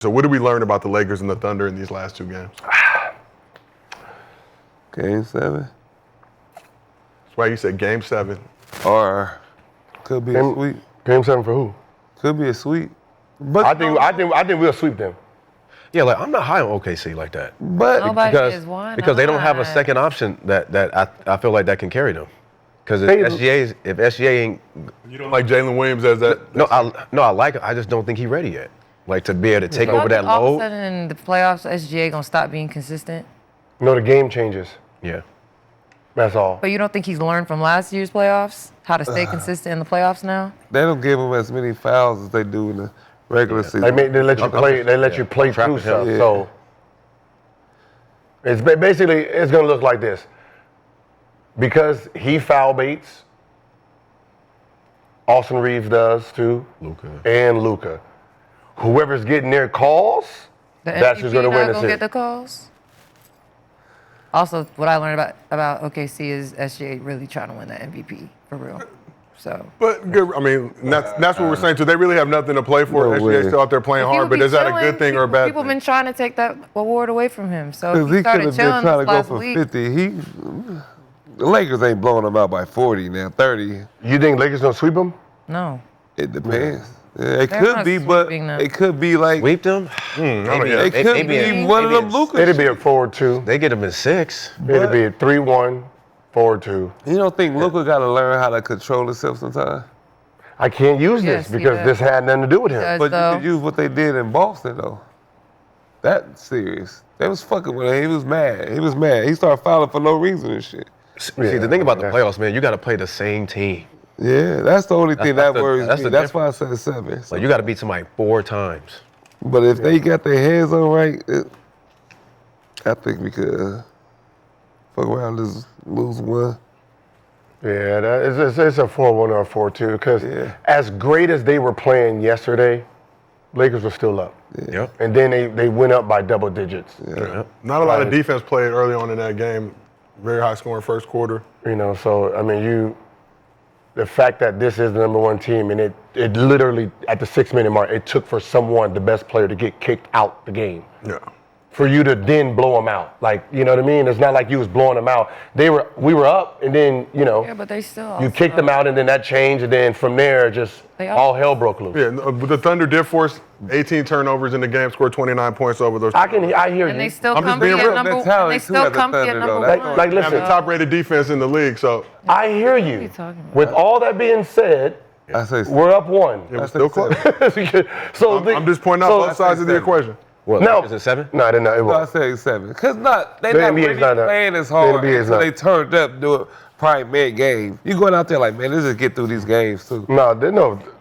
So what did we learn about the Lakers and the Thunder in these last two games? Game 7. That's why you said Game 7. Or could be a sweep. Game 7 for who? Could be a sweep. But I think we'll sweep them. Yeah, like I'm not high on OKC like that. But Nobody is. Why because they don't have a not? second option that I feel like that can carry them. Because if SGA ain't, You don't like Jalen Williams as that? no, I like it. I just don't think he's ready yet. Like to be able to take over that All of a load. sudden in the playoffs, SGA gonna stop being consistent. No, the game changes. Yeah. That's all. But you don't think he's learned from last year's playoffs how to stay consistent in the playoffs now? they don't give him as many fouls as they do in the regular season. They let you play. They let you play through stuff. Yeah. So it's basically it's gonna look like this. Because he foul baits. Austin Reeves does too. Luka. Whoever's getting their calls, that's who's gonna win the series. Get the calls. Also, what I learned about OKC is SGA really trying to win that MVP for real. So. But good. I mean, that's what we're saying too. They really have nothing to play for. No SGA's way. still out there playing hard, but is that a good thing or a bad People thing? been trying to take that award away from him. So if Because he could started have been chilling trying to this go last for week, 50. The Lakers ain't blowing him out by 40 now, 30. You think Lakers gonna sweep them? no. It depends. Yeah, it They're could not be, but sweeping them. it could be like Sweep them? it could be one of them Lucas. It'd be a 4-2. They get them in 6. It'd be a 3-1, 4-2. You don't think Luka got to learn how to control himself sometimes? I can't use Yes, this he because does. this had nothing to do with him. Does, But though. you could use what they did in Boston though. That serious. They was fucking with him. He was mad. He started fouling for no reason and shit. See, the thing about the playoffs, man, you got to play the same team. Yeah, that's the only thing that worries that's me. the That's why I said 7. Like you got to beat somebody 4 times. But if they got their hands on right, I think we could fuck around and just lose one. Yeah, it's a 4-1 or a 4-2 because as great as they were playing yesterday, Lakers were still up. Yep. And then they went up by double digits. Yep. Not a lot of defense played early on in that game. Very high scoring first quarter. You know, so I mean, the fact that this is the number 1 team and it literally at the 6-minute mark, it took for someone, the best player, to get kicked out the game. Yeah. For you to then blow them out. Like, you know what I mean? It's not like you was blowing them out. We were up and then, you know, Yeah, but they still. you kicked them out and then that changed and then from there just all hell broke loose. Yeah, the Thunder did force 18 turnovers in the game, scored 29 points over those. I hear And you. they still I'm just come be being at real. number. That's how And they it too still at the come be at Thunder, number though. 1. Like, Have the listen, top-rated defense in the league, so I hear What are you. you talking about? With all that being said, I say we're up 1. it was still close. So I'm just pointing out both sides of the equation. What? No. Is it 7? No, I didn't know. It I was. say 7. Because they not NBA is really not that. playing as The hard NBA is until not. they turned up doing probably mid-game. You going out there like, man, let's just get through these games too. No,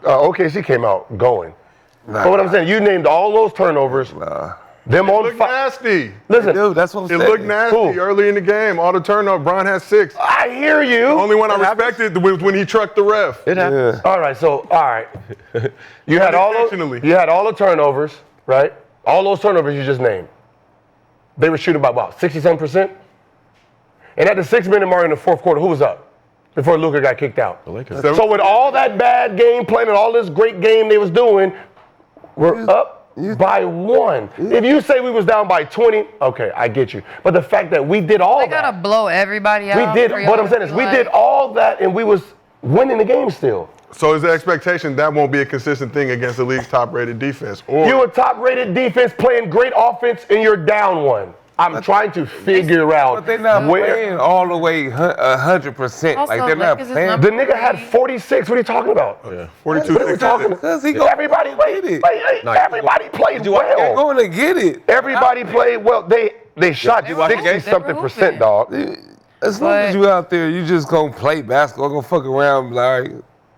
OKC came out going. But what I'm saying, you named all those turnovers. Them It on looked fire. nasty. Listen, Dude, that's what I'm It saying. looked nasty Who? early in the game. All the turnovers. Bron had 6. I hear you. The only one I It happens. respected was when he trucked the ref. It happened. All right, you had Unintentionally. you had all the turnovers, right? All those turnovers you just named. They were shooting by about 67%. And at the 6-minute mark in the 4th quarter, who was up before Luka got kicked out? The Lakers. So with all that bad game playing and all this great game they was doing, we're up by 1. If you say we was down by 20, okay, I get you. But the fact that we did all They that. gotta blow everybody out. We did, for what y'all I'm saying to is be we like- did all that and we was winning the game still. So is the expectation that won't be a consistent thing against the league's top-rated defense? Or You a top-rated defense playing great offense and you're down 1. I'm trying to figure out But they're not where. playing all the way 100%. Also, Like they're not Lakers is playing. number The nigga had 46. What are you talking about? yeah, What are we 42 talking Because he Everybody played it. Everybody played They're well. going to get it. Everybody played well. They shot They were hooping. 60-something%, dog. As long as you out there, you just gonna play basketball, gonna fuck around, like,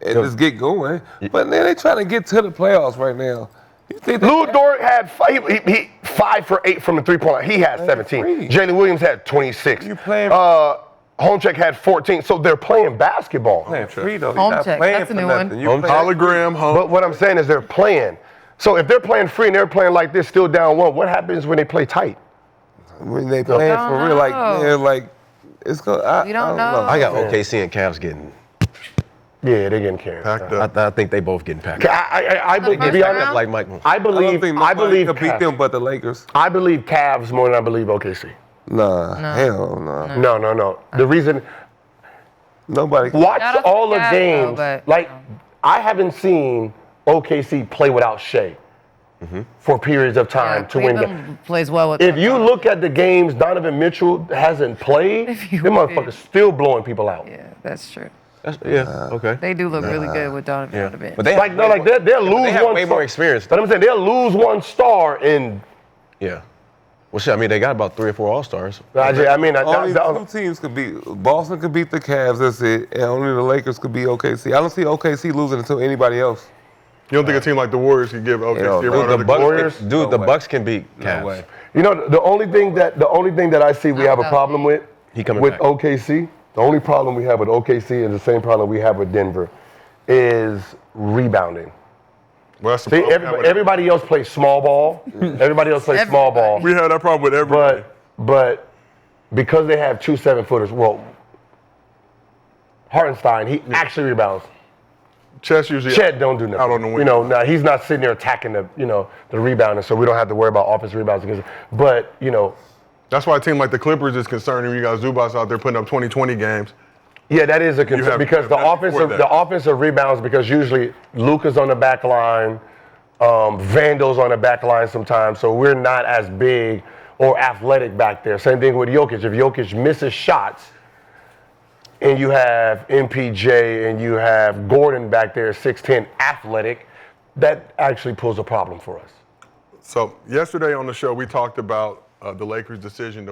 and just get going. But then they trying to get to the playoffs right now. You think Lou Dort had 5 for 8 from the 3-point line. He had 17. free. Jalen Williams had 26. You playing- Homecheck had 14. So they're playing basketball. playing free though? Home You're not check, playing that's a for new nothing. one. You playing- hologram home. But what I'm saying is they're playing. So if they're playing free and they're playing like this, still down 1, what happens when they play tight? when they playing don't for real, like, know. man, like, it's going. We don't know. I got OKC and Cavs getting Yeah, they're getting carried. Packed up. I think they both getting packed. To be honest, Like Mike. I I don't believe think I nobody believe could beat Cavs. them but the Lakers. I believe Cavs more than I believe OKC. Nah, hell no. No. The reason Nobody. watch Shout out to all the the Cavs, games. though, but, Like I haven't seen OKC play without Shai for periods of time to win games. Cleveland plays well with If them. you look at the games Donovan Mitchell hasn't played, If you them did. motherfuckers still blowing people out. Yeah, that's true. Okay. They do look really good with Donovan on the bench. But they Like no, like they'll lose they have one. way more experience. But I'm saying they'll lose one star in. Yeah. Well, shit. I mean, they got about 3 or 4 All-Stars. Only two teams could beat. Boston could beat the Cavs. That's it. And only the Lakers could beat OKC. I don't see OKC losing until anybody else. You don't think a team like the Warriors could give OKC a Dude, run The of the Bucks, Warriors? the way. Bucks can beat Cavs. No way. You know, the only thing that I see we have a problem with He coming with back. OKC, the only problem we have with OKC is the same problem we have with Denver, is rebounding. Well, that's the See, problem. everybody else plays small ball. Everybody else plays small ball. We had that problem with everybody. But because they have 2 7-footers, well, Hartenstein, he actually rebounds. Chess usually Chet don't do nothing. out on the wing. You know, now he's not sitting there attacking the rebounding, so we don't have to worry about offensive rebounds against him. But, That's why a team like the Clippers is concerning. You got Zubas out there putting up 20 games. yeah, that is a You concern have- because the that's before that. offensive rebounds, because usually Luka's on the back line, Vandal's on the back line sometimes, so we're not as big or athletic back there. Same thing with Jokic. If Jokic misses shots, and you have MPJ and you have Gordon back there, 6'10", athletic, that actually poses a problem for us. So yesterday on the show, we talked about the Lakers' decision to